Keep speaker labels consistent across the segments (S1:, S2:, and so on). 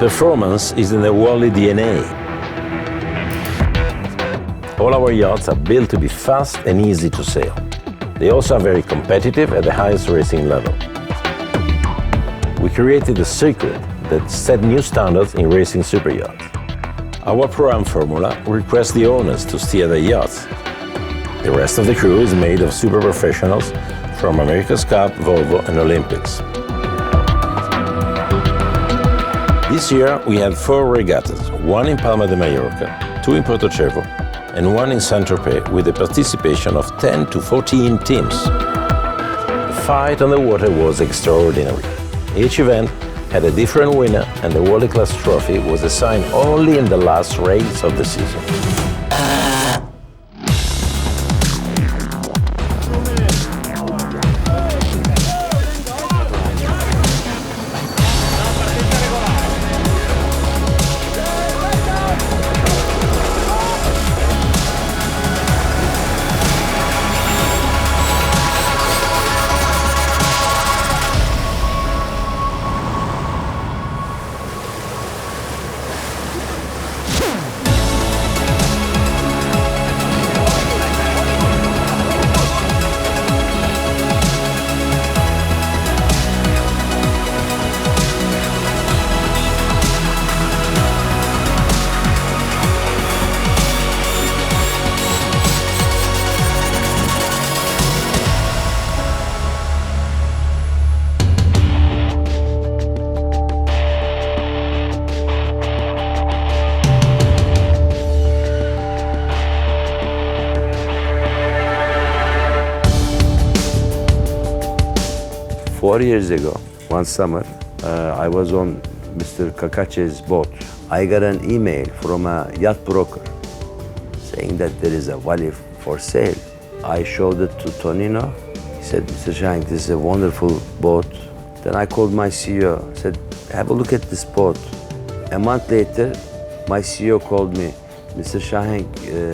S1: Performance is in the Wally DNA. All our yachts are built to be fast and easy to sail. They also are very competitive at the highest racing level. We created a circuit that set new standards in racing superyachts. Our Pro-Am formula requests the owners to steer their yachts. The rest of the crew is made of super professionals from America's Cup, Volvo and Olympics. This year we had 4 regattas, 1 in Palma de Mallorca, 2 in Porto Cervo and 1 in Saint-Tropez with the participation of 10 to 14 teams. The fight on the water was extraordinary. Each event had a different winner and the World Class Trophy was assigned only in the last race of the season.
S2: 4 years ago, one summer, I was on Mr. Kakache's boat. I got an email from a yacht broker saying that there is a Wally for sale. I showed it to Tonino. He said, Mr. Shahank, this is a wonderful boat. Then I called my CEO, said, have a look at this boat. A month later, my CEO called me, Mr. Shahank,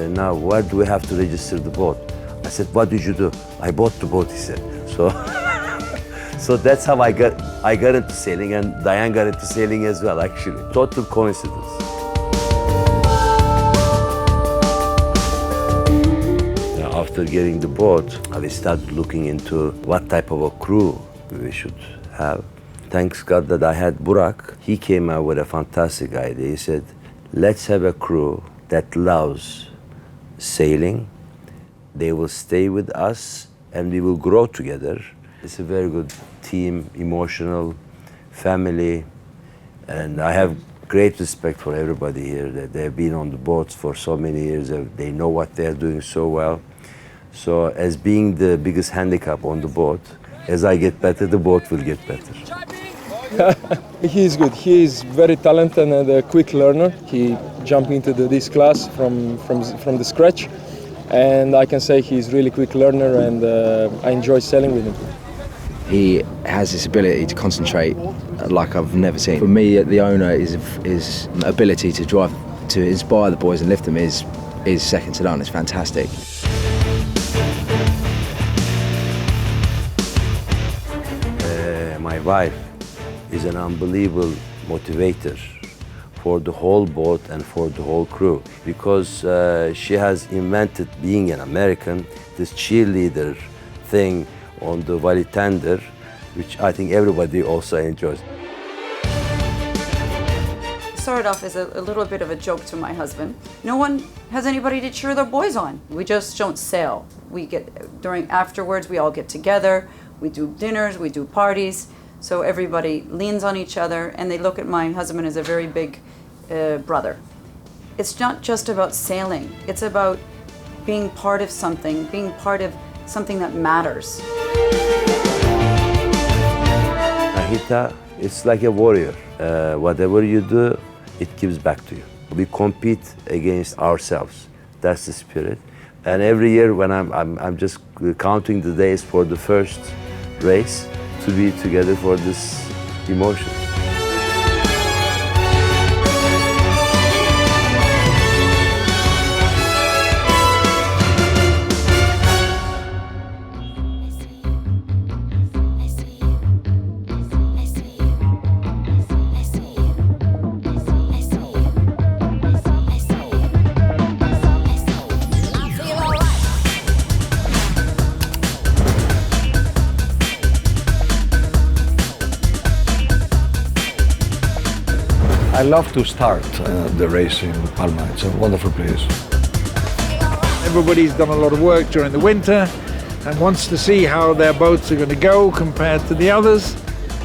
S2: now where do we have to register the boat? I said, what did you do? I bought the boat, he said. So that's how I got into sailing, and Diane got into sailing as well, actually. Total coincidence. After getting the boat, we started looking into what type of a crew we should have. Thanks God that I had Burak. He came out with a fantastic idea. He said, let's have a crew that loves sailing. They will stay with us and we will grow together. It's a very good team, emotional, family, and I have great respect for everybody here. That they've been on the boats for so many years. They know what they're doing so well. So as being the biggest handicap on the boat, as I get better, the boat will get better.
S3: He is good. He is very talented and a quick learner. He jumped into this class from the scratch, and I can say he's really quick learner, and I enjoy sailing with him.
S4: He has this ability to concentrate like I've never seen. For me, the owner, his ability to drive, to inspire the boys and lift them is second to none. It's fantastic.
S2: My wife is an unbelievable motivator for the whole boat and for the whole crew, because she has invented, being an American, this cheerleader thing on the Wally tender, which I think everybody also enjoys.
S5: It started off as a little bit of a joke to my husband. No one has anybody to cheer their boys on. We just don't sail. Afterwards, we all get together, we do dinners, we do parties, so everybody leans on each other, and they look at my husband as a very big brother. It's not just about sailing, it's about being part of something, being part of something that matters.
S2: Nahita, it's like a warrior. Whatever you do, it gives back to you. We compete against ourselves. That's the spirit. And every year when I'm just counting the days for the first race to be together for this emotion.
S6: I love to start the race in Palma. It's a wonderful place.
S7: Everybody's done a lot of work during the winter and wants to see how their boats are going to go compared to the others.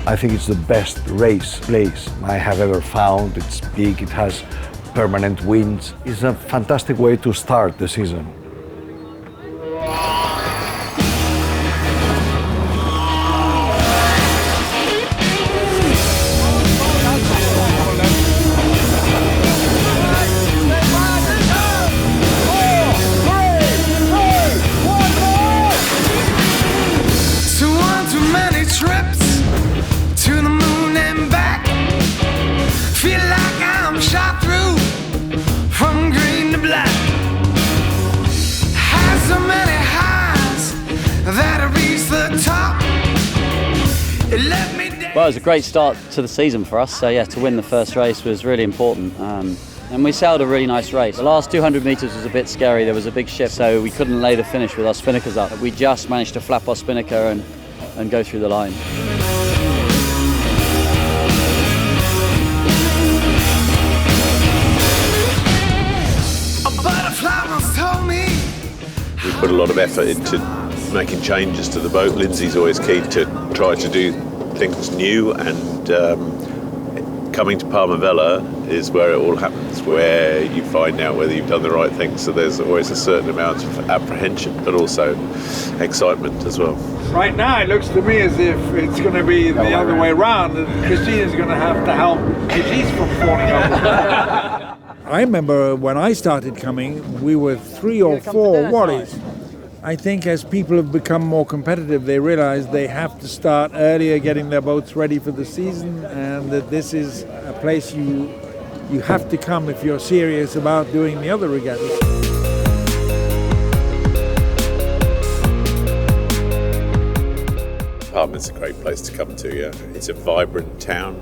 S6: I think it's the best race place I have ever found. It's big, it has permanent winds. It's a fantastic way to start the season.
S8: Well, it was a great start to the season for us, so yeah, to win the first race was really important. And we sailed a really nice race. The last 200 metres was a bit scary, there was a big shift, so we couldn't lay the finish with our spinnakers up. We just managed to flap our spinnaker and go through the line.
S9: We put a lot of effort into making changes to the boat. Lindsay's always keen to try to do things new, and coming to Palma Vella is where it all happens, where you find out whether you've done the right thing. So there's always a certain amount of apprehension, but also excitement as well.
S7: Right now it looks to me as if it's going to be the other way around, and Christina's going to have to help Hajis from falling over. I remember when I started coming, we were 3 or 4 waddies. I think as people have become more competitive, they realize they have to start earlier getting their boats ready for the season, and that this is a place you have to come if you're serious about doing the other regattas.
S9: Palma's a great place to come to, yeah. It's a vibrant town,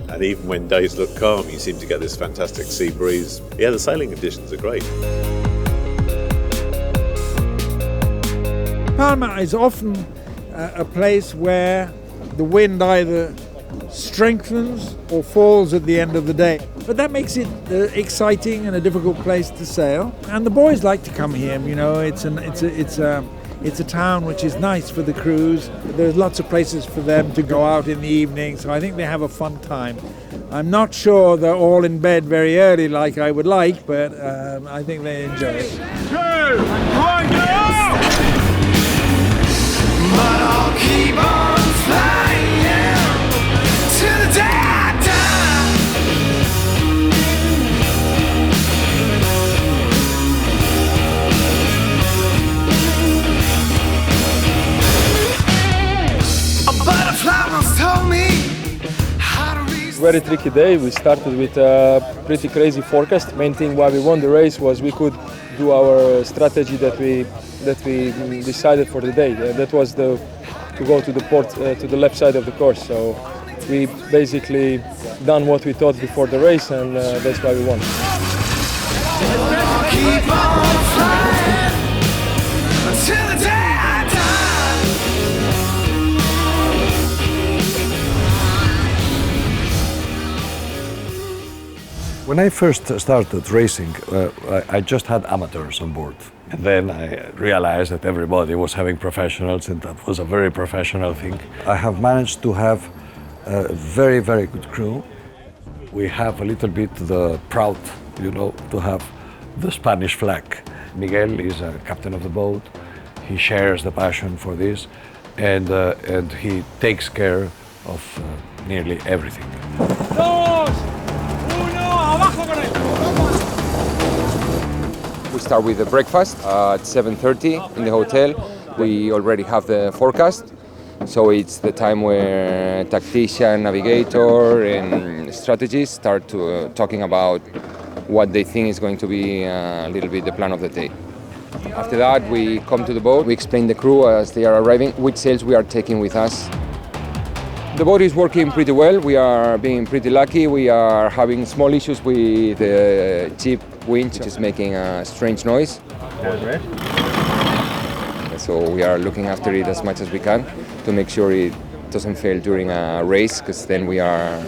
S9: and even when days look calm, you seem to get this fantastic sea breeze. Yeah, the sailing conditions are great.
S7: Palma is often a place where the wind either strengthens or falls at the end of the day. But that makes it exciting and a difficult place to sail. And the boys like to come here. You know, it's a town which is nice for the crews. There's lots of places for them to go out in the evening, so I think they have a fun time. I'm not sure they're all in bed very early like I would like, but I think they enjoy it. 2, 1, go! But I'll keep on flying to the day I die. A butterfly once told me how to reach.
S3: Very tricky day. We started with a pretty crazy forecast. Main thing why we won the race was we could do our strategy that we decided for the day. That was to go to the port, to the left side of the course. So we basically done what we thought before the race, and that's why we won.
S7: Keep on flying until the day I die.
S6: When I first started racing, I just had amateurs on board. And then I realized that everybody was having professionals, and that was a very professional thing. I have managed to have a very, very good crew. We have a little bit the proud, you know, to have the Spanish flag. Miguel is a captain of the boat. He shares the passion for this, and he takes care of nearly everything.
S10: We start with the breakfast at 7:30 in the hotel. We already have the forecast, so it's the time where tactician, navigator, and strategists start to talking about what they think is going to be a little bit the plan of the day. After that, we come to the boat. We explain the crew as they are arriving which sails we are taking with us. The boat is working pretty well. We are being pretty lucky. We are having small issues with the cheap winch, which is making a strange noise. So we are looking after it as much as we can to make sure it doesn't fail during a race, because then we are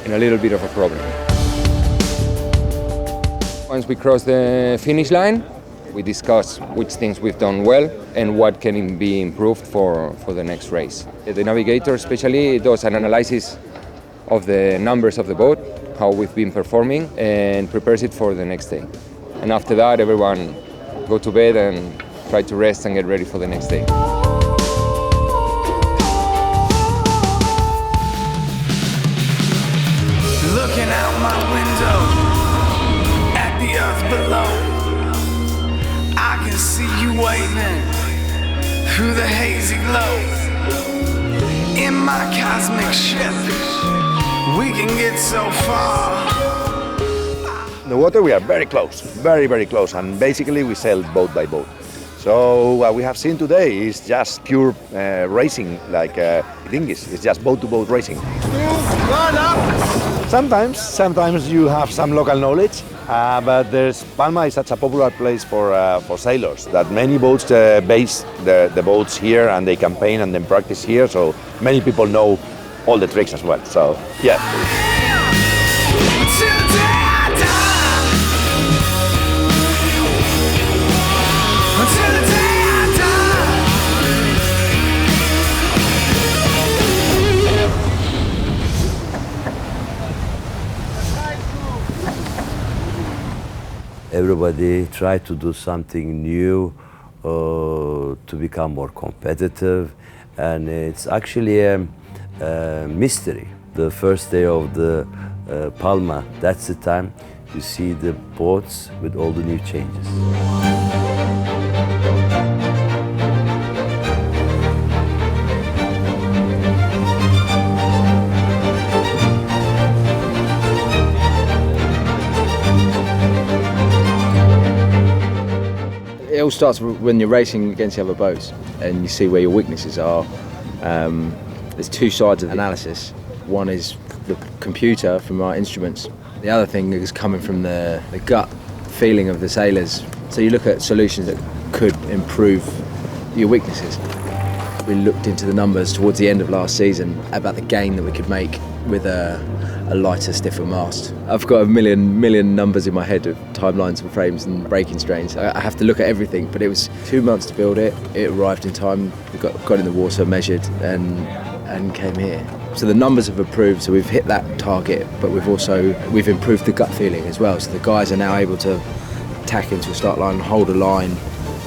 S10: in a little bit of a problem. Once we cross the finish line, we discuss which things we've done well and what can be improved for the next race. The navigator especially does an analysis of the numbers of the boat, how we've been performing, and prepares it for the next day. And after that, everyone go to bed and try to rest and get ready for the next day.
S11: Looking out my window at the earth below, I can see you waving through the hazy glow. In my cosmic ship, we can get so far.
S12: In the water we are very close, very, very close, and basically we sail boat by boat. So what we have seen today is just pure racing, like dinghies. It's just boat-to-boat racing. Sometimes you have some local knowledge, but Palma is such a popular place for sailors that many boats base the boats here and they campaign and then practice here. So many people know all the tricks as well. So yeah.
S2: Everybody try to do something new to become more competitive, and it's actually a mystery. The first day of the Palma, that's the time you see the boats with all the new changes.
S4: It all starts when you're racing against the other boats and you see where your weaknesses are. There's two sides of the analysis. One is the computer from our instruments. The other thing is coming from the gut feeling of the sailors. So you look at solutions that could improve your weaknesses. We looked into the numbers towards the end of last season about the gain that we could make with a lighter, stiffer mast. I've got a million numbers in my head of timelines and frames and braking strains. I have to look at everything, but it was 2 months to build it. It arrived in time, we got in the water, measured, and came here. So the numbers have improved, so we've hit that target, but we've improved the gut feeling as well. So the guys are now able to tack into a start line, hold a line,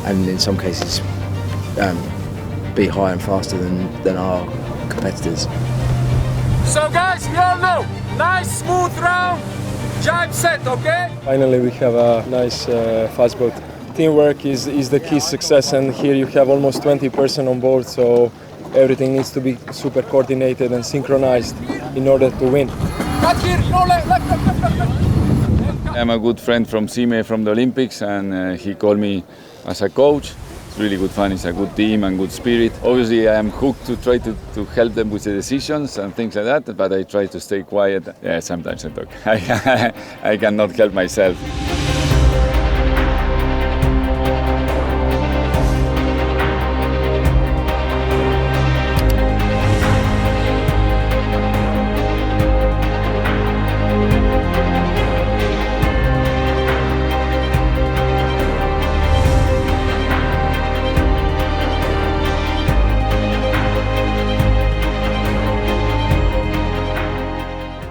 S4: and in some cases be higher and faster than our competitors.
S13: So guys, we all know, nice smooth round, jibe set, okay?
S3: Finally we have a nice fast boat. Teamwork is the key success, and here you have almost 20 person on board, so everything needs to be super coordinated and synchronized in order to win.
S13: I'm a good friend from Sime from the Olympics, and he called me as a coach. It's really good fun, it's a good team and good spirit. Obviously I am hooked to try to help them with the decisions and things like that, but I try to stay quiet. Yeah, sometimes I talk. I cannot help myself.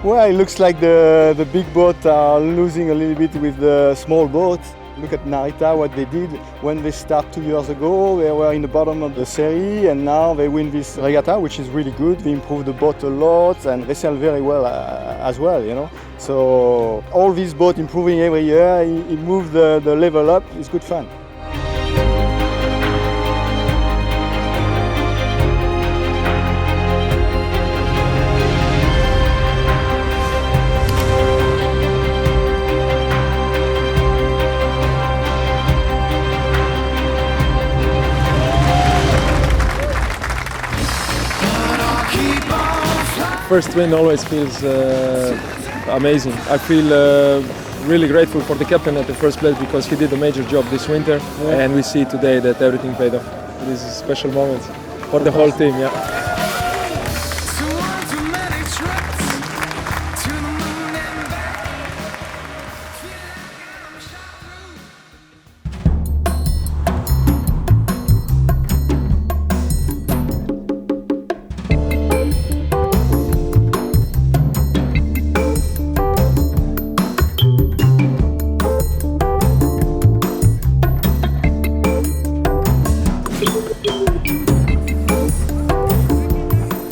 S14: Well, it looks like the big boat are losing a little bit with the small boat. Look at Nahita, what they did when they started 2 years ago. They were in the bottom of the series, and now they win this regatta, which is really good. They improved the boat a lot, and they sail very well as well, you know. So all these boats improving every year, it moves the level up. It's good fun.
S3: First win always feels amazing. I feel really grateful for the captain at the first place because he did a major job this winter, and we see today that everything paid off. It is a special moment for the whole team. Yeah.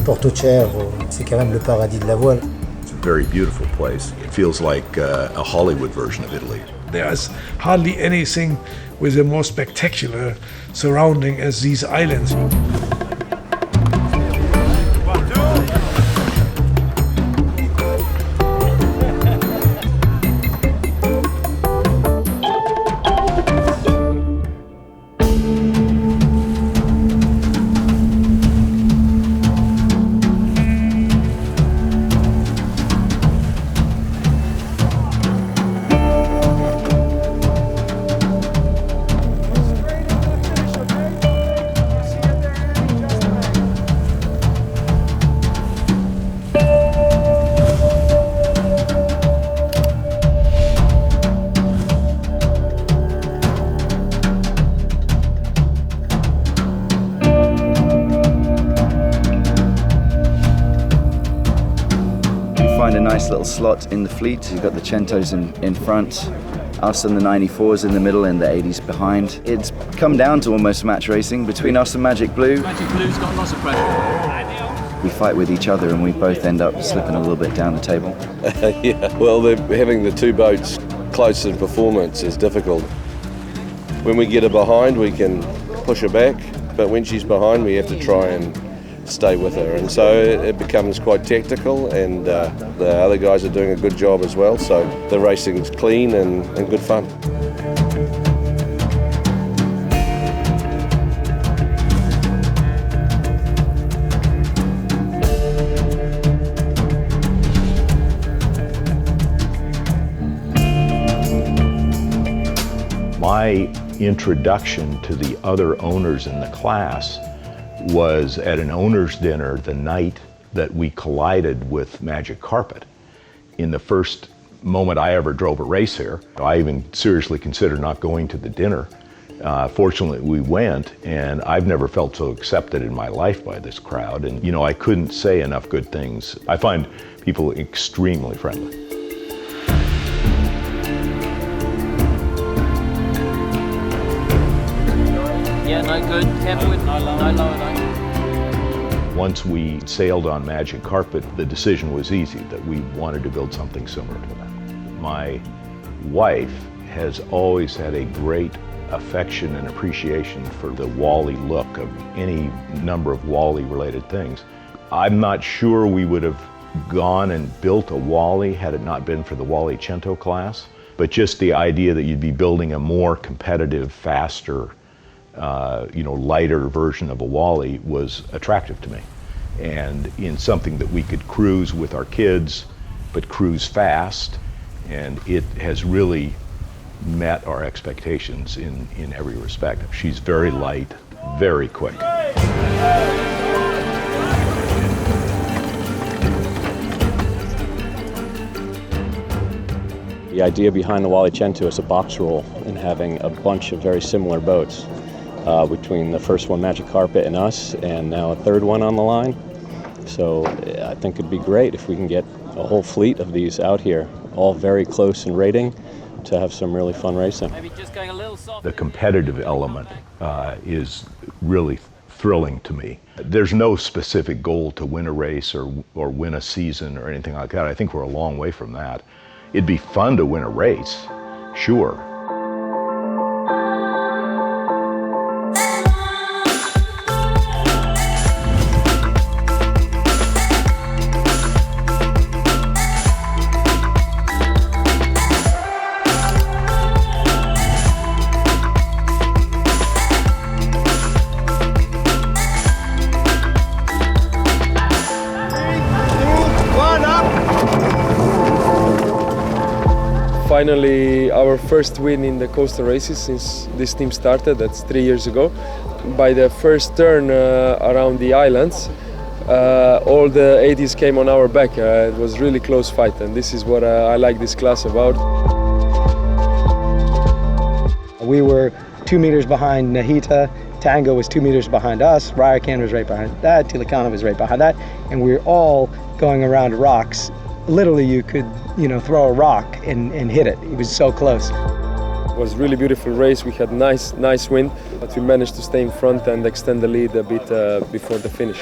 S15: Porto-Cer, c'est quand même le paradis de la voile.
S16: It's a very beautiful place. It feels like a Hollywood version of Italy.
S17: There's hardly anything with a more spectacular surrounding as these islands.
S18: Find a nice little slot in the fleet. You've got the Centos in front, us and the 94s in the middle and the 80s behind. It's come down to almost match racing between us and Magic Blue.
S8: Magic Blue's got lots of pressure.
S18: We fight with each other and we both end up slipping a little bit down the table.
S19: Yeah, well, having the two boats close in performance is difficult. When we get her behind, we can push her back, but when she's behind, we have to try and stay with her, and so it becomes quite tactical, and the other guys are doing a good job as well, so the racing's clean and good fun.
S20: My introduction to the other owners in the class was at an owner's dinner the night that we collided with Magic Carpet. In the first moment I ever drove a race here, I even seriously considered not going to the dinner. Fortunately, we went, and I've never felt so accepted in my life by this crowd. And, you know, I couldn't say enough good things. I find people extremely friendly.
S8: Yeah, no good. Careful with no lower, no.
S20: Once we sailed on Magic Carpet, the decision was easy that we wanted to build something similar to that. My wife has always had a great affection and appreciation for the Wally look of any number of Wally-related things. I'm not sure we would have gone and built a Wally had it not been for the Wally Cento class, but just the idea that you'd be building a more competitive, faster, lighter version of a Wally was attractive to me. And in something that we could cruise with our kids, but cruise fast, and it has really met our expectations in every respect. She's very light, very quick.
S21: The idea behind the Wally Cento is a box roll and having a bunch of very similar boats. Between the first one, Magic Carpet, and us, and now a third one on the line. So I think it'd be great if we can get a whole fleet of these out here, all very close in rating, to have some really fun racing.
S8: Maybe just going a little soft.
S20: The competitive element is really thrilling to me. There's no specific goal to win a race or win a season or anything like that. I think we're a long way from that. It'd be fun to win a race, sure.
S3: Finally, our first win in the coastal races since this team started, that's 3 years ago. By the first turn around the islands, all the 80s came on our back. It was really close fight, and this is what I like this class about.
S22: We were 2 meters behind Nahita, Tango was 2 meters behind us, Rayakan was right behind that, Tilicana was right behind that, and we were all going around rocks. Literally, you could, throw a rock and hit it. It was so close.
S3: It was a really beautiful race. We had nice wind, but we managed to stay in front and extend the lead a bit before the finish.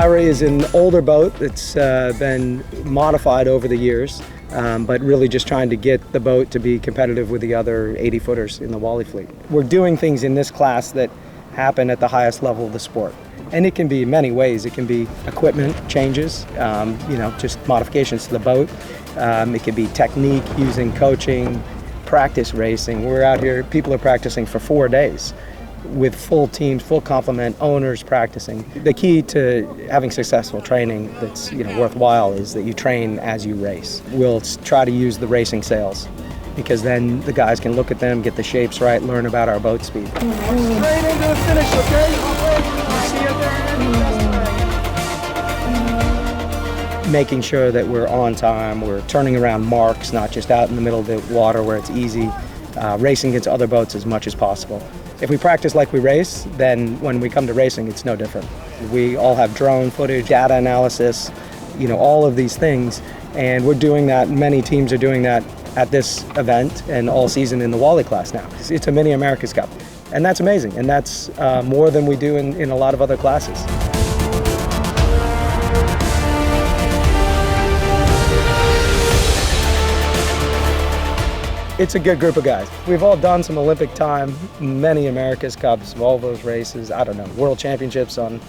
S22: Larry is an older boat that's been modified over the years, but really just trying to get the boat to be competitive with the other 80-footers in the Wally fleet. We're doing things in this class that happen at the highest level of the sport. And it can be many ways. It can be equipment changes, just modifications to the boat. It can be technique using coaching, practice racing. We're out here, people are practicing for 4 days with full teams, full complement, owners practicing. The key to having successful training that's worthwhile is that you train as you race. We'll try to use the racing sails because then the guys can look at them, get the shapes right, learn about our boat speed.
S11: Straight into the finish, okay? You see it there?
S22: Making sure that we're on time, we're turning around marks, not just out in the middle of the water where it's easy, racing against other boats as much as possible. If we practice like we race, then when we come to racing, it's no different. We all have drone footage, data analysis, all of these things, and we're doing that. Many teams are doing that at this event and all season in the Wally class now. It's a mini America's Cup, and that's amazing, and that's more than we do in a lot of other classes. It's a good group of guys. We've all done some Olympic time, many America's Cups, all those races, World Championships on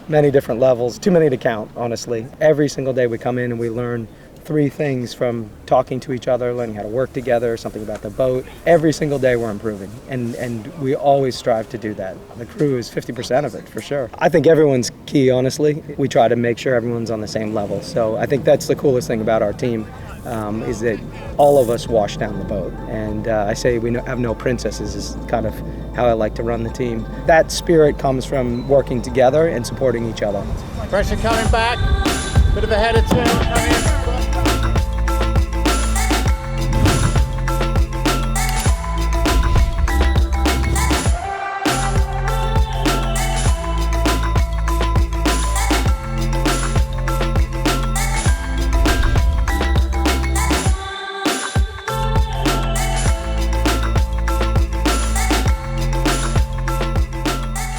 S22: many different levels, too many to count, honestly. Every single day we come in and we learn 3 things from talking to each other, learning how to work together, something about the boat. Every single day we're improving, and we always strive to do that. The crew is 50% of it, for sure. I think everyone's key, honestly. We try to make sure everyone's on the same level. So I think that's the coolest thing about our team, is that all of us wash down the boat. And I say we have no princesses is kind of how I like to run the team. That spirit comes from working together and supporting each other.
S11: Pressure coming back, bit of a head of turn coming.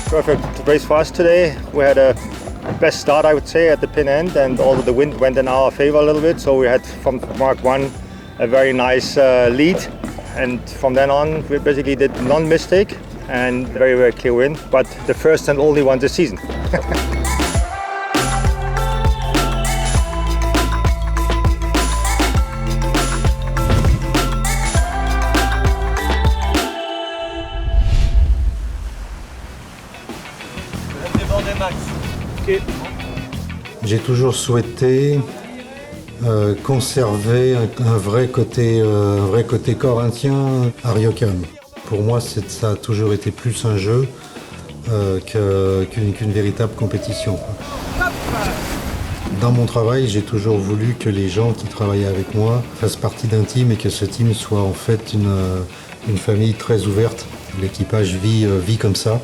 S1: Perfect race for us today. We had a best start, I would say, at the pin end, and although the wind went in our favor a little bit, so we had from Mark 1 a very nice lead, and from then on we basically did non-mistake and very, very clear win, but the first and only one this season.
S15: J'ai toujours souhaité conserver un vrai côté corinthien à Ryokan. Pour moi, ça a toujours été plus un jeu qu'une véritable compétition. Dans mon travail, j'ai toujours voulu que les gens qui travaillaient avec moi fassent partie d'un team et que ce team soit en fait une famille très ouverte. L'équipage vit comme ça.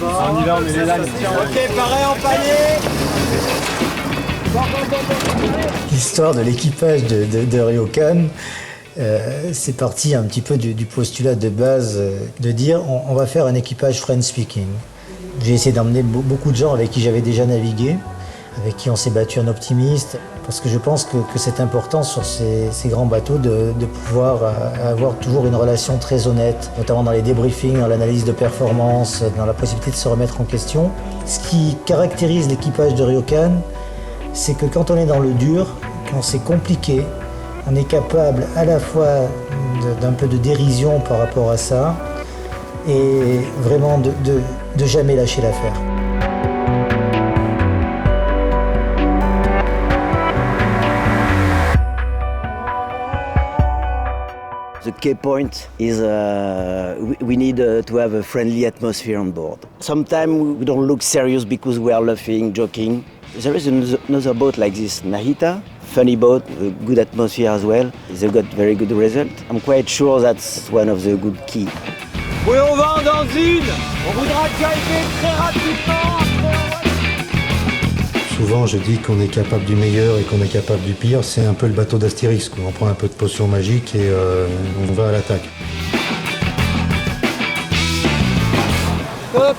S11: On y va, on met les lames. Ok, pareil en panier.
S15: L'histoire de l'équipage de Ryokan, c'est parti un petit peu du postulat de base de dire on va faire un équipage French speaking. J'ai essayé d'emmener beaucoup de gens avec qui j'avais déjà navigué, avec qui on s'est battu en optimiste, parce que je pense que c'est important sur ces grands bateaux de pouvoir avoir toujours une relation très honnête, notamment dans les débriefings, dans l'analyse de performance, dans la possibilité de se remettre en question. Ce qui caractérise l'équipage de Ryokan, c'est que quand on est dans le dur, quand c'est compliqué, on est capable à la fois d'un peu de dérision par rapport à ça et vraiment de jamais lâcher l'affaire.
S5: The key point is we need to have a friendly atmosphere on board. Sometimes we don't look serious because we are laughing, joking. There is another boat like this, Nahita, funny boat, a good atmosphere as well. They got very good result. I'm quite sure that's one of the good keys.
S11: Oui, on va dans une. On voudra gagner très rapidement.
S15: Souvent, je dis qu'on est capable du meilleur et qu'on est capable du pire. C'est un peu le bateau d'Astérix, quoi. On prend un peu de potion magique et on va à l'attaque.
S11: Hop.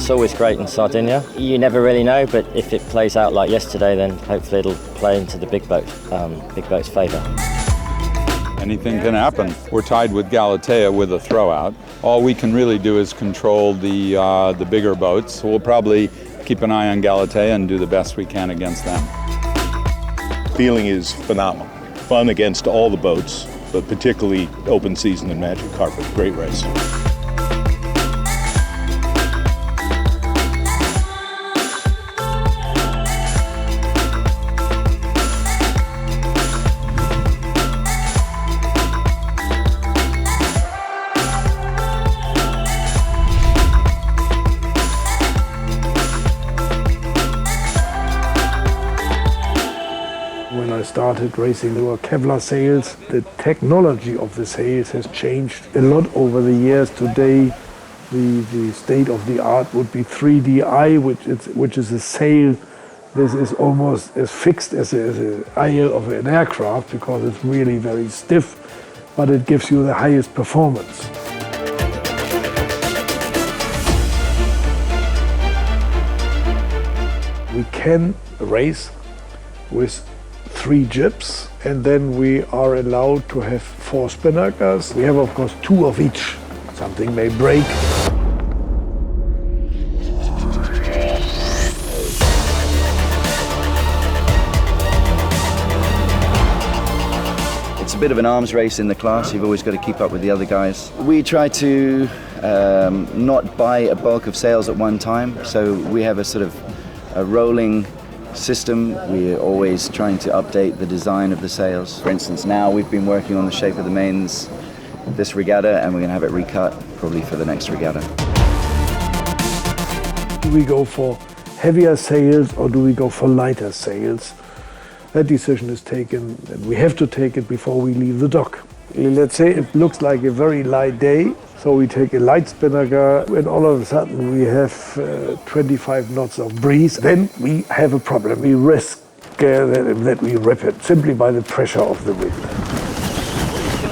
S7: It's always great in Sardinia. You never really know, but if it plays out like yesterday, then hopefully it'll play into the big boat's favour.
S9: Anything can happen. We're tied with Galatea with a throw-out. All we can really do is control the bigger boats. So we'll probably keep an eye on Galatea and do the best we can against them.
S20: Feeling is phenomenal. Fun against all the boats, but particularly open season and Magic Carpet. Great race.
S17: When I started racing, there were Kevlar sails. The technology of the sails has changed a lot over the years. Today, the state of the art would be 3DI, which is a sail. This is almost as fixed as an aisle of an aircraft because it's really very stiff, but it gives you the highest performance. We can race with 3 jibs, and then we are allowed to have 4 spinnakers. We have, of course, 2 of each. Something may break.
S18: It's a bit of an arms race in the class. You've always got to keep up with the other guys. We try to not buy a bulk of sails at one time, so we have a sort of a rolling system. We're always trying to update the design of the sails. For instance, now we've been working on the shape of the mains this regatta, and we're going to have it recut probably for the next regatta.
S17: Do we go for heavier sails or do we go for lighter sails? That decision is taken, and we have to take it before we leave the dock. Let's say it looks like a very light day, so we take a light spinnaker, and all of a sudden we have 25 knots of breeze. Then we have a problem. We risk that we rip it simply by the pressure of the wind.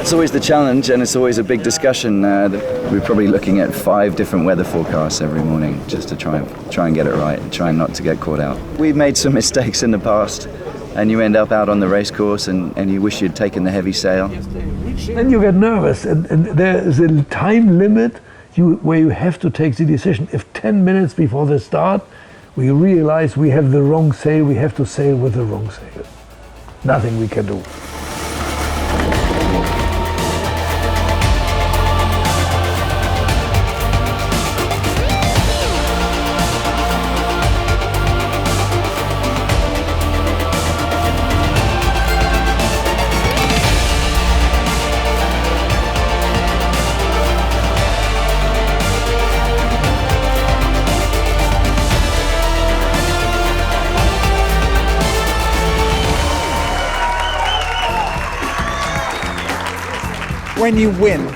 S18: It's always the challenge, and it's always a big discussion. We're probably looking at 5 different weather forecasts every morning just to try and get it right and try not to get caught out. We've made some mistakes in the past, and you end up out on the race course and you wish you'd taken the heavy sail.
S17: Then you get nervous, and there is a time limit where you have to take the decision. If 10 minutes before the start we realize we have the wrong sail, we have to sail with the wrong sail. Nothing we can do.
S23: When you win,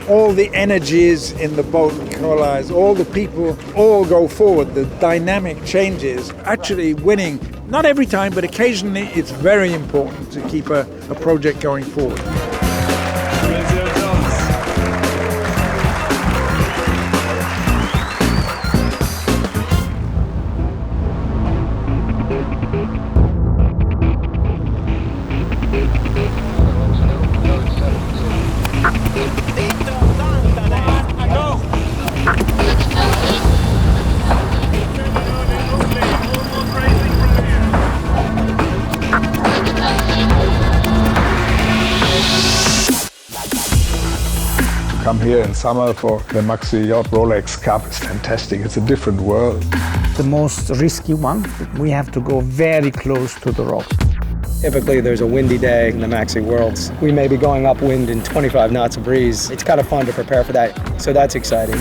S23: all the energies in the boat collide, all the people all go forward, the dynamic changes. Actually winning, not every time, but occasionally it's very important to keep a project going forward.
S24: Come here in summer for the Maxi Yacht Rolex Cup is fantastic. It's a different world.
S25: The most risky one, we have to go very close to the rock.
S22: Typically there's a windy day in the Maxi Worlds. We may be going upwind in 25 knots of breeze. It's kind of fun to prepare for that, so that's exciting.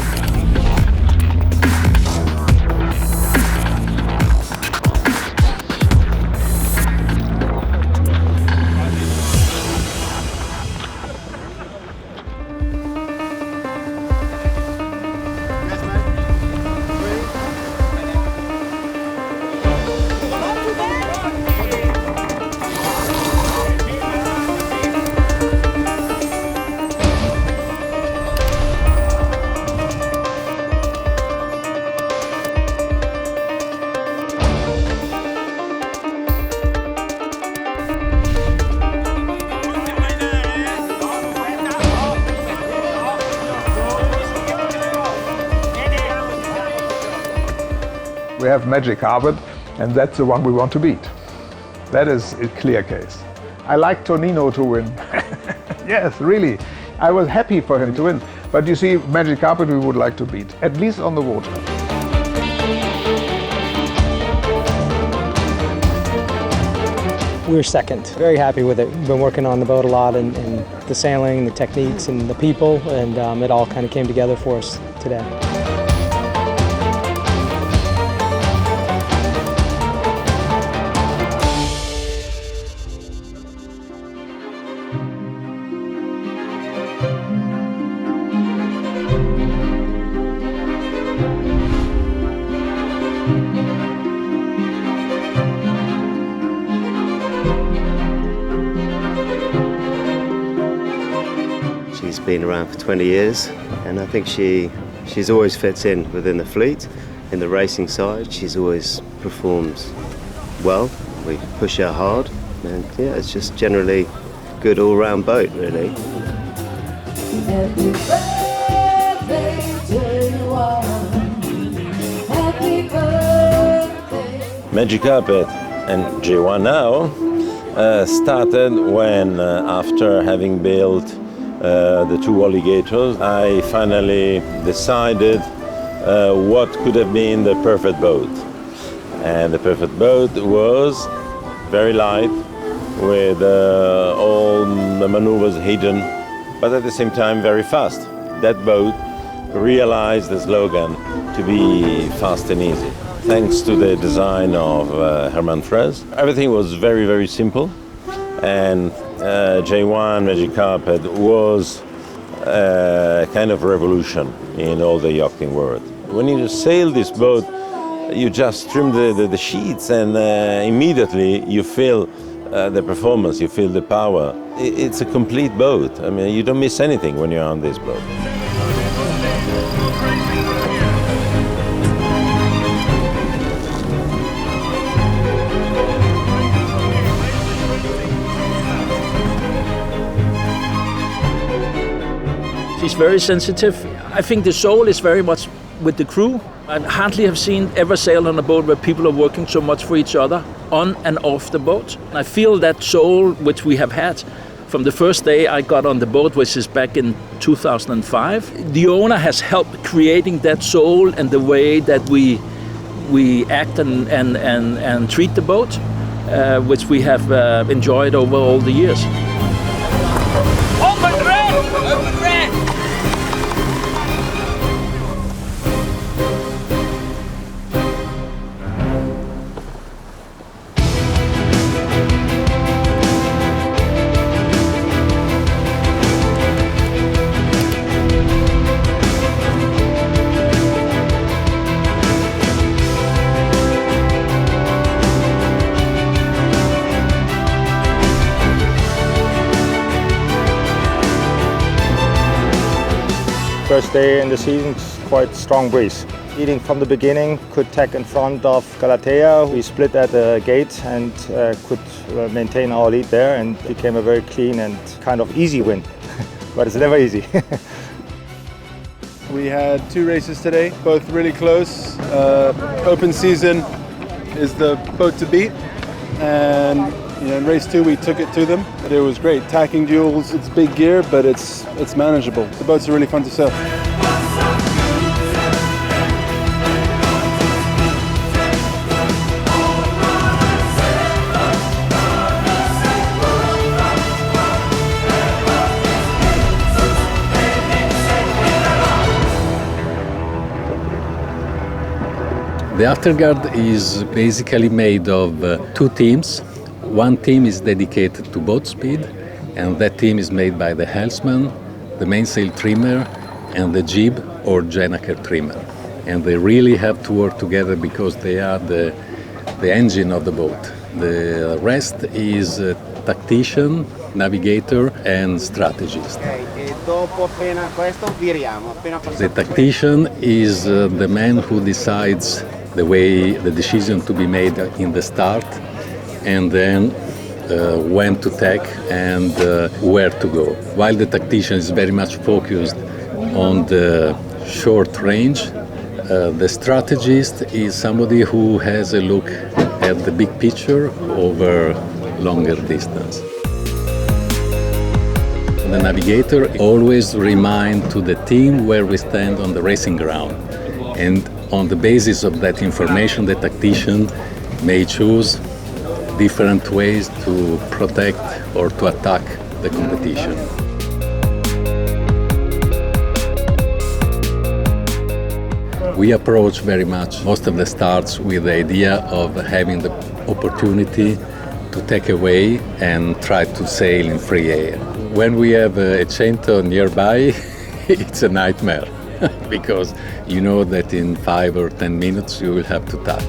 S24: We have magic carpet, and that's the one we want to beat. That is a clear case. I like Tonino to win. Yes, really. I was happy for him to win. But you see, magic carpet we would like to beat, at least on the water.
S22: We're second. Very happy with it. We've been working on the boat a lot and the sailing, the techniques, and the people, and it all kind of came together for us today.
S2: She's been around for 20 years, and I think she's always fits in within the fleet. In the racing side, she's always performed well. We push her hard, and yeah, it's just generally a good all-round boat, really.
S11: Happy birthday to you all. Happy birthday.
S4: Magic Carpet and J1 now started when, after having built the two alligators, I finally decided what could have been the perfect boat. And the perfect boat was very light, with all the maneuvers hidden, but at the same time very fast. That boat realized the slogan to be fast and easy. Thanks to the design of Herman Fraisse, everything was very, very simple. And J1 Magic Carpet was a kind of revolution in all the yachting world. When you sail this boat, you just trim the sheets, and immediately you feel the performance, you feel the power. It's a complete boat. I mean, you don't miss anything when you're on this boat.
S6: She's very sensitive. I think the soul is very much with the crew. I hardly have seen ever sail on a boat where people are working so much for each other, on and off the boat. I feel that soul which we have had from the first day I got on the boat, which is back in 2005. The owner has helped creating that soul and the way that we act and treat the boat, which we have enjoyed over all the years.
S11: Open red! Open red!
S1: First day in the season, quite strong breeze. Leading from the beginning, could tack in front of Galatea. We split at the gate and could maintain our lead there, and became a very clean and kind of easy win. But it's never easy.
S10: We had two races today, both really close. Open season is the boat to beat, and in race 2 we took it to them. But it was great. Tacking duels, it's big gear, but it's manageable. The boats are really fun to sail.
S12: The afterguard is basically made of two teams. One team is dedicated to boat speed, and that team is made by the helmsman, the mainsail trimmer, and the jib or gennaker trimmer. And they really have to work together because they are the engine of the boat. The rest is tactician, navigator, and strategist. The tactician is the man who decides the decision to be made in the start, and then when to tack and where to go. While the tactician is very much focused on the short range, The strategist is somebody who has a look at the big picture over longer distance. The navigator always reminds to the team where we stand on the racing ground. And on the basis of that information, the tactician may choose different ways to protect or to attack the competition. We approach very much most of the starts with the idea of having the opportunity to take away and try to sail in free air. When we have a cento nearby, it's a nightmare because you know that in 5 or 10 minutes you will have to touch.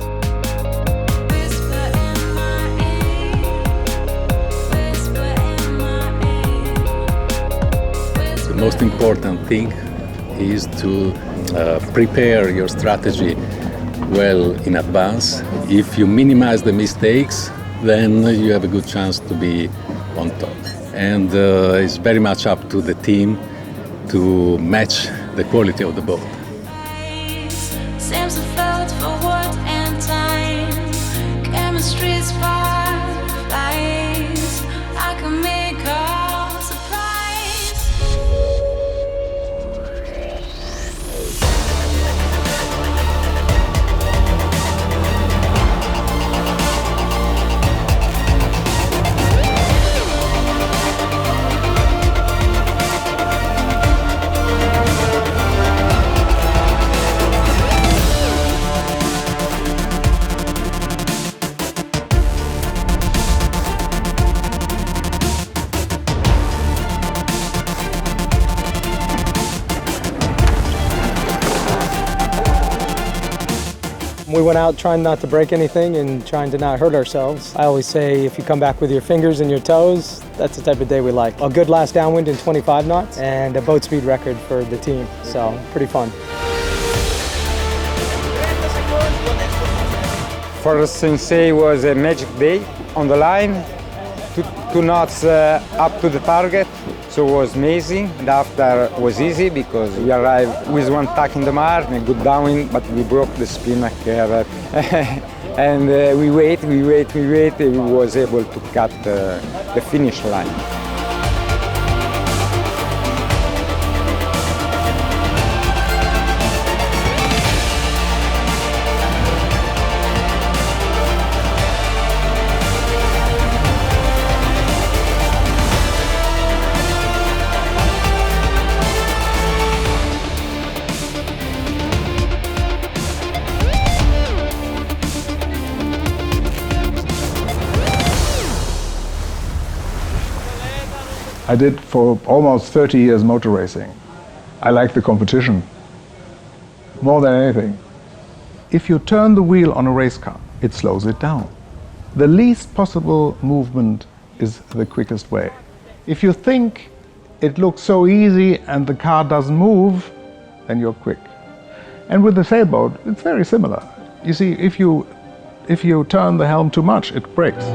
S12: The most important thing is to prepare your strategy well in advance. If you minimize the mistakes, then you have a good chance to be on top. And it's very much up to the team to match the quality of the boat.
S11: Seems to float for what and time. Chemistry sparklights. I can make all surprise.
S22: We went out trying not to break anything and trying to not hurt ourselves. I always say if you come back with your fingers and your toes, that's the type of day we like. A good last downwind in 25 knots and a boat speed record for the team, so pretty fun.
S13: For Sensei was a magic day on the line, two knots up to the target, so it was amazing. And after was easy because we arrived with one tack in the mark and a good downwind, but we broke the spinnaker. And we wait, and we was able to cut the finish line.
S24: I did for almost 30 years motor racing. I like the competition more than anything. If you turn the wheel on a race car, it slows it down. The least possible movement is the quickest way. If you think it looks so easy and the car doesn't move, then you're quick. And with the sailboat, it's very similar. You see, if you turn the helm too much, it breaks.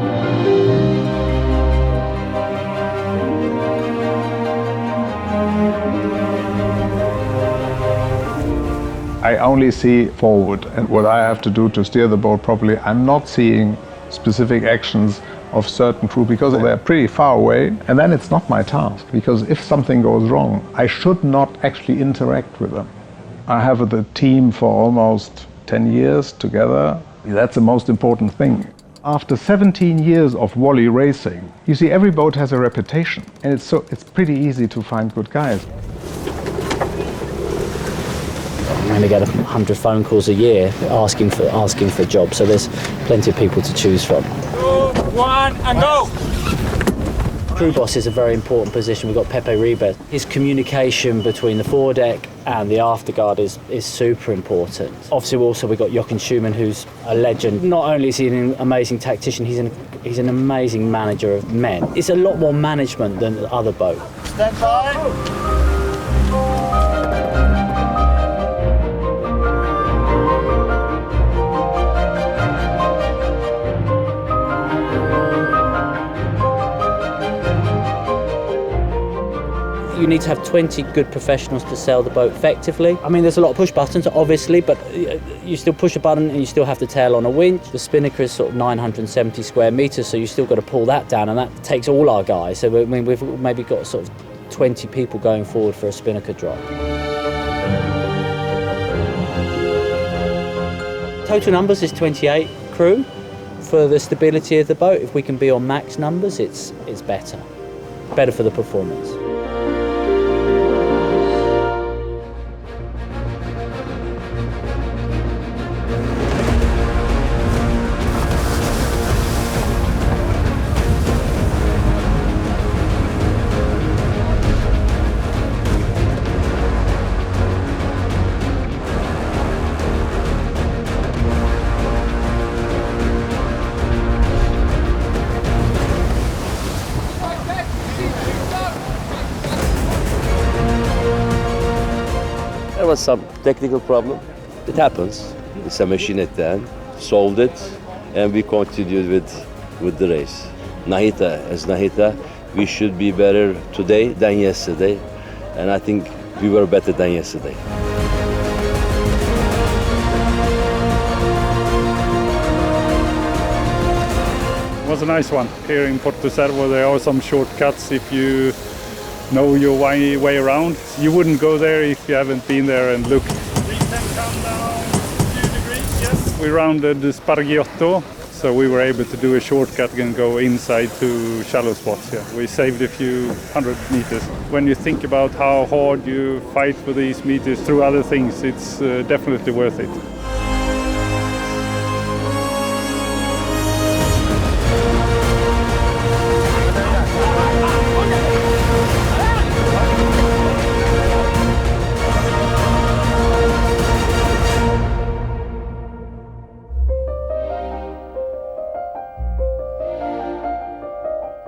S24: I only see forward and what I have to do to steer the boat properly. I'm not seeing specific actions of certain crew because they're pretty far away, and then it's not my task, because if something goes wrong, I should not actually interact with them. I have the team for almost 10 years together. That's the most important thing. After 17 years of Wally racing, you see every boat has a reputation, and it's pretty easy to find good guys.
S14: We only get 100 phone calls a year asking for jobs, so there's plenty of people to choose from.
S11: 2, 1, and go!
S14: Crew boss is a very important position. We've got Pepe Ribes. His communication between the foredeck and the afterguard is super important. Obviously, we've got Jochen Schumann, who's a legend. Not only is he an amazing tactician, he's an amazing manager of men. It's a lot more management than the other boat.
S11: Stand by.
S14: You need to have 20 good professionals to sail the boat effectively. I mean, there's a lot of push buttons, obviously, but you still push a button and you still have to tail on a winch. The spinnaker is sort of 970 square meters, so you still got to pull that down, and that takes all our guys. So I mean, we've maybe got sort of 20 people going forward for a spinnaker drop. Total numbers is 28 crew. For the stability of the boat, if we can be on max numbers, it's better for the performance.
S3: There was some technical problem. It happens. It's a machine at the end. Solved it, and we continued with the race. Nahita, we should be better today than yesterday, and I think we were better than yesterday.
S8: It was a nice one. Here in Porto Servo there are some shortcuts if you know your way around. You wouldn't go there if you haven't been there and looked. We can come down a few degrees, yes. We rounded Spargiotto, so we were able to do a shortcut and go inside to shallow spots. Yeah. We saved a few 100 meters. When you think about how hard you fight for these meters through other things, it's definitely worth it.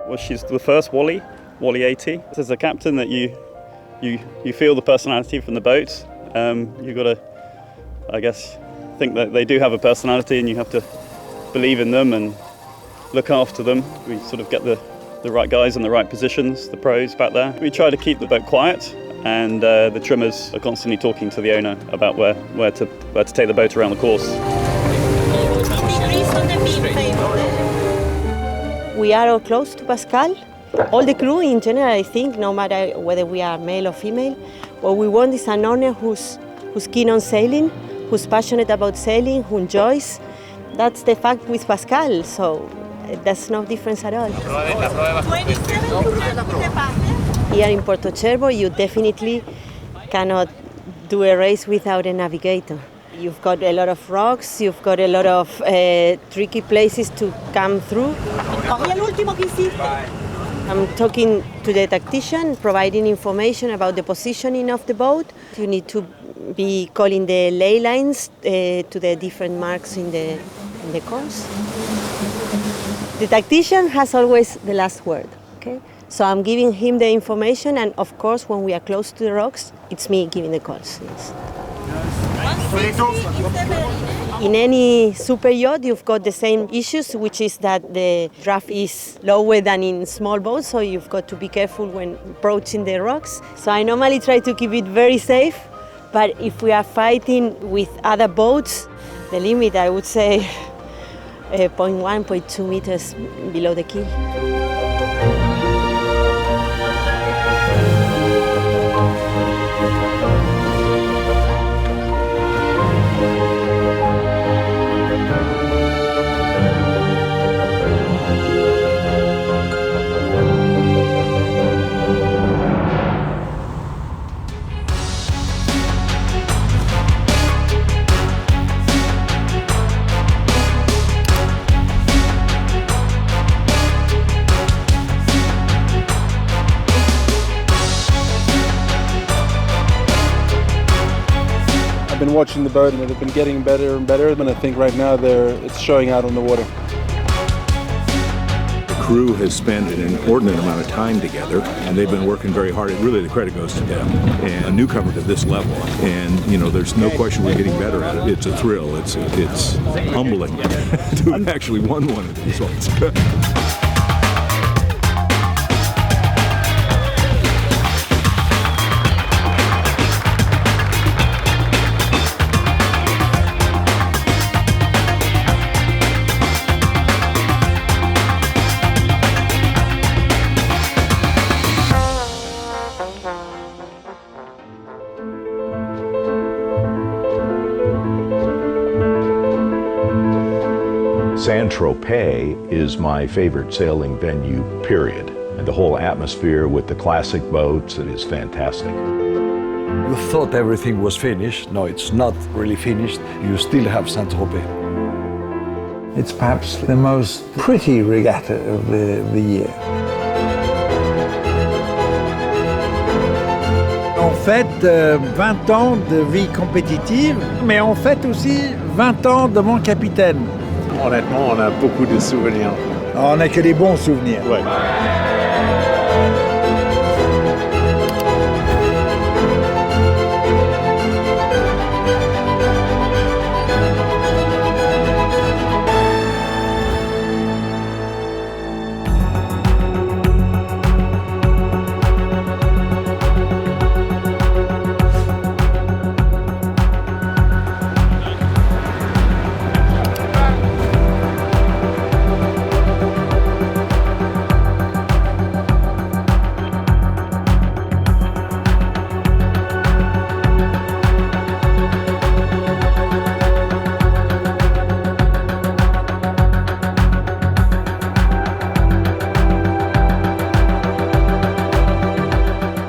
S16: Well, she's the first Wally 80. As a captain, that you feel the personality from the boat. You've got to, I guess, think that they do have a personality, and you have to believe in them and look after them. We sort of get the right guys in the right positions, the pros back there. We try to keep the boat quiet, and the trimmers are constantly talking to the owner about where to take the boat around the course.
S19: We are all close to Pascal. All the crew in general, I think, no matter whether we are male or female, what we want is an owner who's keen on sailing, who's passionate about sailing, who enjoys. That's the fact with Pascal, so there's no difference at all. Here in Porto Cervo, you definitely cannot do a race without a navigator. You've got a lot of rocks, you've got a lot of tricky places to come through. I'm talking to the tactician, providing information about the positioning of the boat. You need to be calling the ley lines to the different marks in the course. The tactician has always the last word, okay? So I'm giving him the information, and of course, when we are close to the rocks, it's me giving the calls. Yes. In any super yacht, you've got the same issues, which is that the draft is lower than in small boats, so you've got to be careful when approaching the rocks. So I normally try to keep it very safe, but if we are fighting with other boats, the limit, I would say, 0.1, 0.2 meters below the keel.
S10: I've been watching the boat, and they've been getting better and better, and I think right now it's showing out on the water.
S20: The crew has spent an inordinate amount of time together, and they've been working very hard. Really, the credit goes to them. And a newcomer to this level, and there's no question we're getting better at it. It's a thrill. It's humbling to have actually won one of these ones. Saint-Tropez is my favorite sailing venue, period. And the whole atmosphere with the classic boats, it is fantastic.
S5: You thought everything was finished. No, it's not really finished. You still have Saint-Tropez.
S23: It's perhaps the most pretty regatta of the year. On fête 20 ans de vie compétitive, mais on fête aussi 20 ans de mon capitaine.
S7: Honnêtement, on a beaucoup de souvenirs.
S23: On n'a que des bons souvenirs.
S7: Ouais.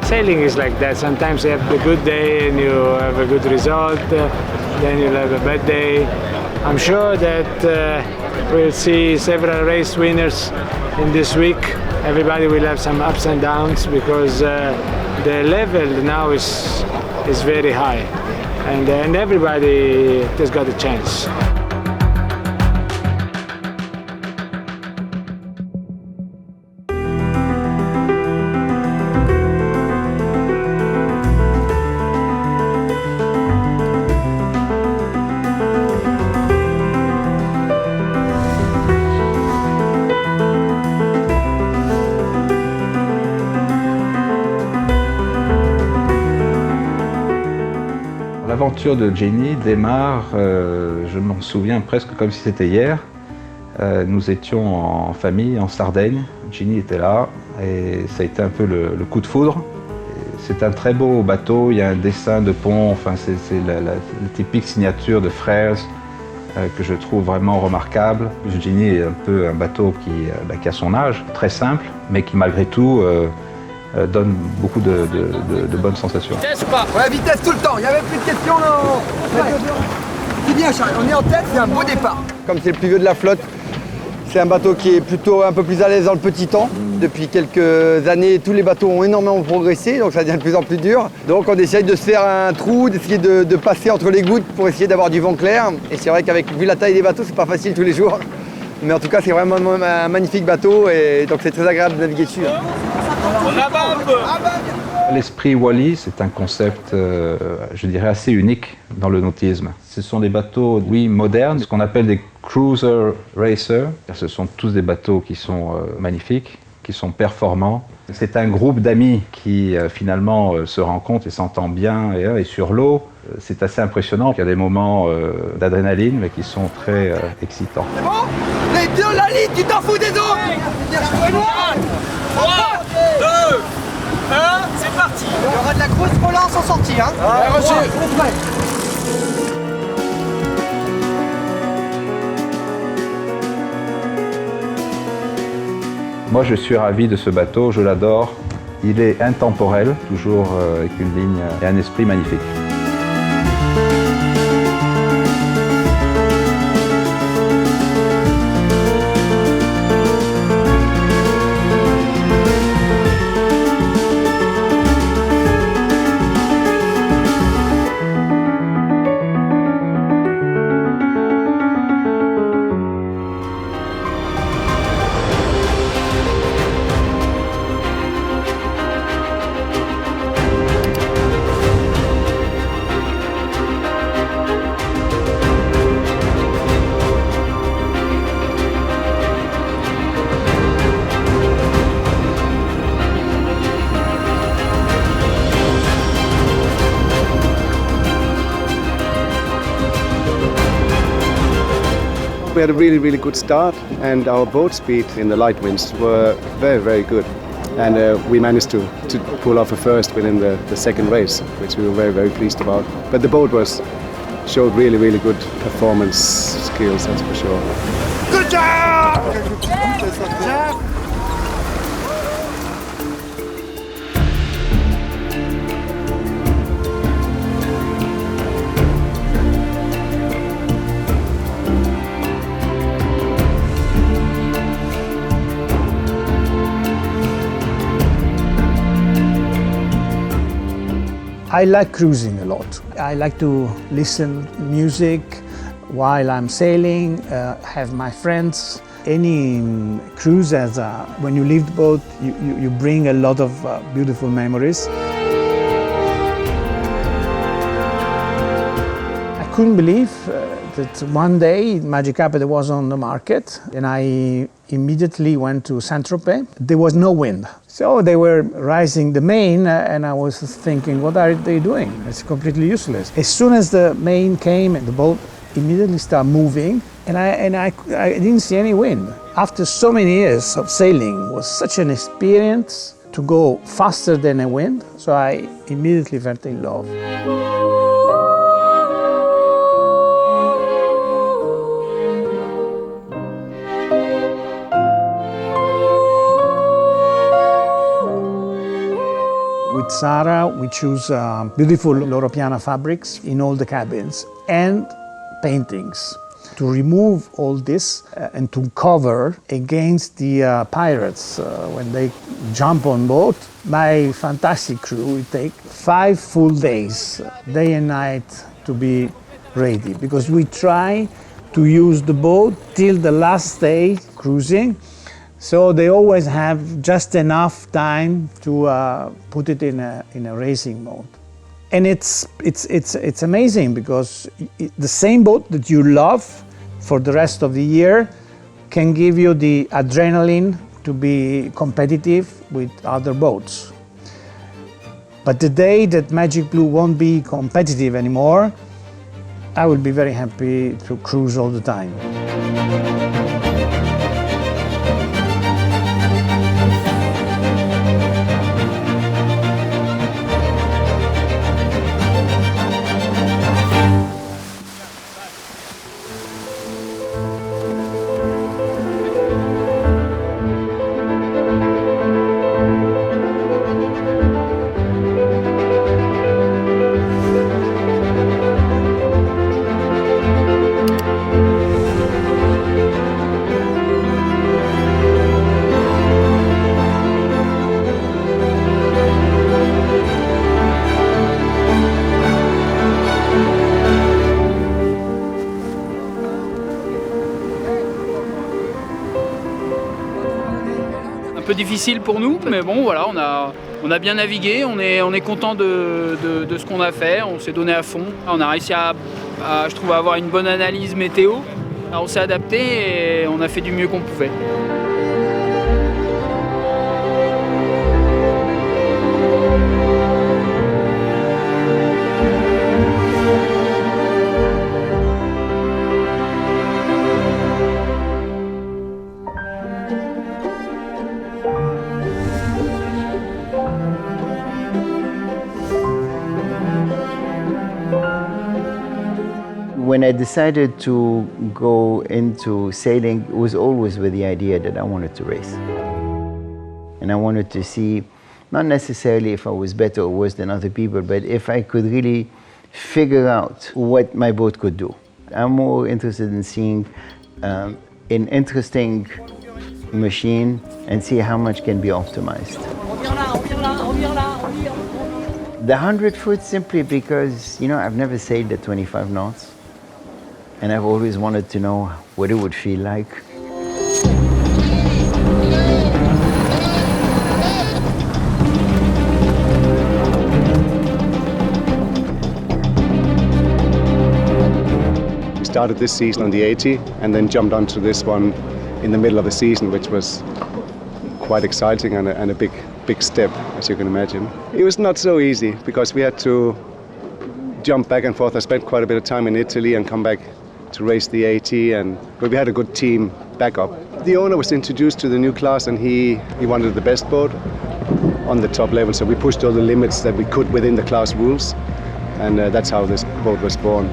S9: Sailing is like that. Sometimes you have a good day and you have a good result, then you'll have a bad day. I'm sure that we'll see several race winners in this week. Everybody will have some ups and downs because the level now is very high, and everybody has got a chance.
S15: L'aventure de Jenny démarre, je m'en souviens presque comme si c'était hier. Nous étions en famille en Sardaigne, Jenny était là et ça a été un peu le coup de foudre. C'est un très beau bateau, il y a un dessin de pont, enfin c'est la typique signature de frères que je trouve vraiment remarquable. Jenny est un peu un bateau qui a son âge, très simple, mais qui malgré tout donne beaucoup de bonnes sensations.
S21: Vitesse ou pas? Ouais, vitesse tout le temps, il n'y avait plus de questions, non. C'est bien, Charles, on est en tête, c'est un beau départ.
S26: Comme c'est le plus vieux de la flotte, c'est un bateau qui est plutôt un peu plus à l'aise dans le petit temps. Depuis quelques années, tous les bateaux ont énormément progressé, donc ça devient de plus en plus dur. Donc on essaye de se faire un trou, d'essayer de passer entre les gouttes pour essayer d'avoir du vent clair. Et c'est vrai qu'avec vu la taille des bateaux, c'est pas facile tous les jours. Mais en tout cas, c'est vraiment un magnifique bateau et donc c'est très agréable de naviguer dessus.
S15: L'esprit Wally, c'est un concept, je dirais, assez unique dans le nautisme. Ce sont des bateaux, oui, modernes, ce qu'on appelle des cruiser racers. Ce sont tous des bateaux qui sont magnifiques, qui sont performants. C'est un groupe d'amis qui finalement se rencontre et s'entend bien et sur l'eau. C'est assez impressionnant. Il y a des moments d'adrénaline mais qui sont très excitants.
S21: C'est bon? Les deux, la ligne, tu t'en fous des autres? 3, 2, 1, c'est parti. Il y aura de la grosse relance en sortie, hein? Ouais, reçu.
S15: Moi, je suis ravi de ce bateau, je l'adore. Il est intemporel, toujours avec une ligne et un esprit magnifique.
S27: We had a really good start and our boat speed in the light winds were very good. And we managed to pull off a first within the second race, which we were very pleased about. But the boat showed really good performance skills, that's for sure.
S23: Good job! Jeff!
S1: I like cruising a lot. I like to listen music while I'm sailing, have my friends. Any cruise has when you leave the boat, you bring a lot of beautiful memories. I couldn't believe that one day Magic Carpet was on the market, and I immediately went to Saint-Tropez. There was no wind. So they were rising the main, and I was thinking, what are they doing? It's completely useless. As soon as the main came, the boat immediately started moving, and I didn't see any wind. After so many years of sailing, it was such an experience to go faster than a wind, so I immediately fell in love. With Sarah, we choose beautiful Loro Piana fabrics in all the cabins and paintings to remove all this and to cover against the pirates when they jump on boat. My fantastic crew will take 5 full days, day and night, to be ready, because we try to use the boat till the last day cruising. So they always have just enough time to put it in a racing mode. And it's amazing, because the same boat that you love for the rest of the year can give you the adrenaline to be competitive with other boats. But the day that Magic Blue won't be competitive anymore, I will be very happy to cruise all the time.
S2: Un peu difficile pour nous, mais bon voilà, on a bien navigué, on est content de ce qu'on a fait, on s'est donné à fond. On a réussi à je trouve, avoir une bonne analyse météo. Alors on s'est adapté et on a fait du mieux qu'on pouvait.
S4: When I decided to go into sailing, it was always with the idea that I wanted to race. And I wanted to see, not necessarily if I was better or worse than other people, but if I could really figure out what my boat could do. I'm more interested in seeing an interesting machine and see how much can be optimized. The 100 foot simply because, I've never sailed at 25 knots. And I've always wanted to know what it would feel like.
S27: We started this season on the 80 and then jumped onto this one in the middle of the season, which was quite exciting and a big step, as you can imagine. It was not so easy because we had to jump back and forth. I spent quite a bit of time in Italy and come back to race the 80, but we had a good team backup. The owner was introduced to the new class and he wanted the best boat on the top level, so we pushed all the limits that we could within the class rules, and that's how this boat was born.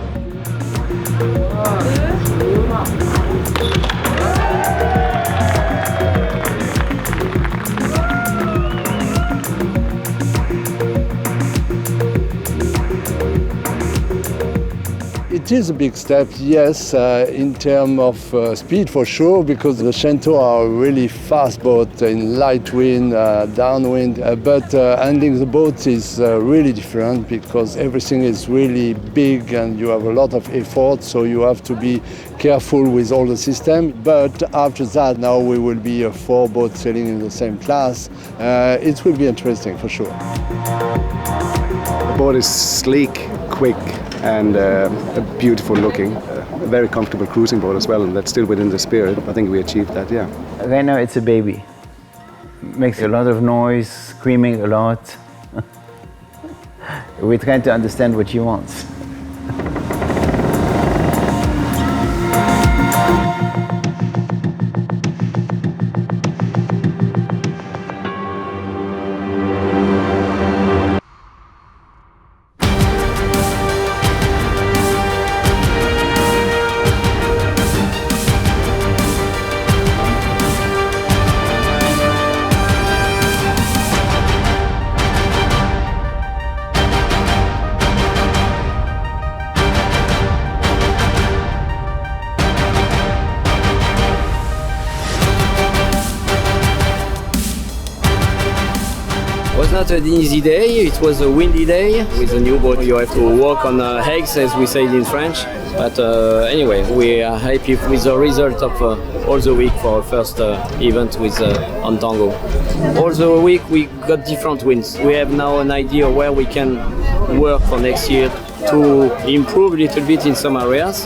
S26: It is a big step, yes, in terms of speed for sure, because the Shento are really fast boat in light wind, downwind, but handling the boat is really different because everything is really big and you have a lot of effort, so you have to be careful with all the system. But after that, now we will be 4 boats sailing in the same class. It will be interesting for sure.
S27: The boat is sleek, quick, and beautiful looking. A very comfortable cruising boat as well, and that's still within the spirit. I think we achieved that, yeah.
S4: Right now it's a baby. Makes a lot of noise, screaming a lot. We're trying to understand what she wants.
S6: It was not an easy day, it was a windy day. With a new boat you have to walk on eggs, as we say in French. But anyway, we are happy with the result of all the week for our first event with on Tango. All the week we got different winds. We have now an idea where we can work for next year to improve a little bit in some areas.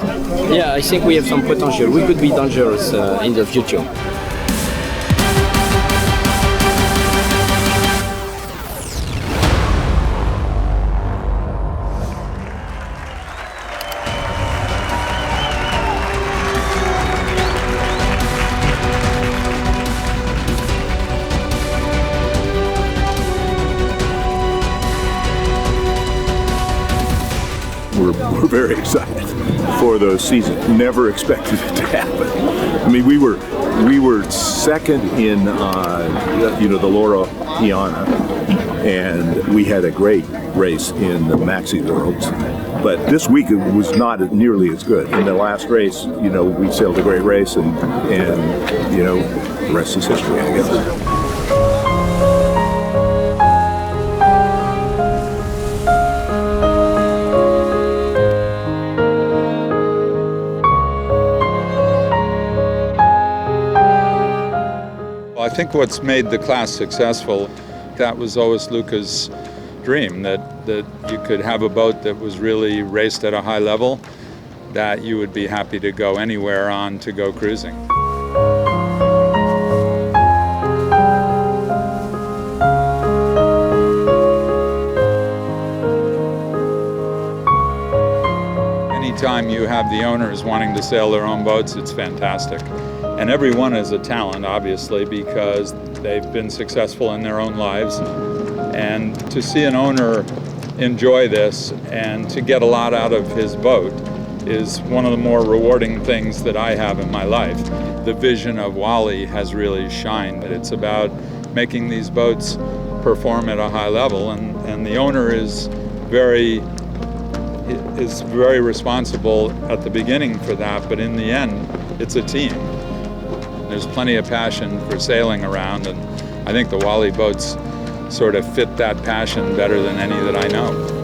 S6: Yeah, I think we have some potential. We could be dangerous in the future.
S12: We're very excited for those seasons. Never expected it to happen. I mean, we were second in the Loro Piana, and we had a great race in the Maxi Worlds. But this week it was not nearly as good. In the last race, we sailed a great race, and the rest is history, I guess.
S13: I think what's made the class successful, that was always Luca's dream, that you could have a boat that was really raced at a high level, that you would be happy to go anywhere on to go cruising. Anytime you have the owners wanting to sail their own boats, it's fantastic. And everyone is a talent, obviously, because they've been successful in their own lives. And to see an owner enjoy this and to get a lot out of his boat is one of the more rewarding things that I have in my life. The vision of Wally has really shined. It's about making these boats perform at a high level, and the owner is very responsible at the beginning for that, but in the end, it's a team. There's plenty of passion for sailing around, and I think the Wally boats sort of fit that passion better than any that I know.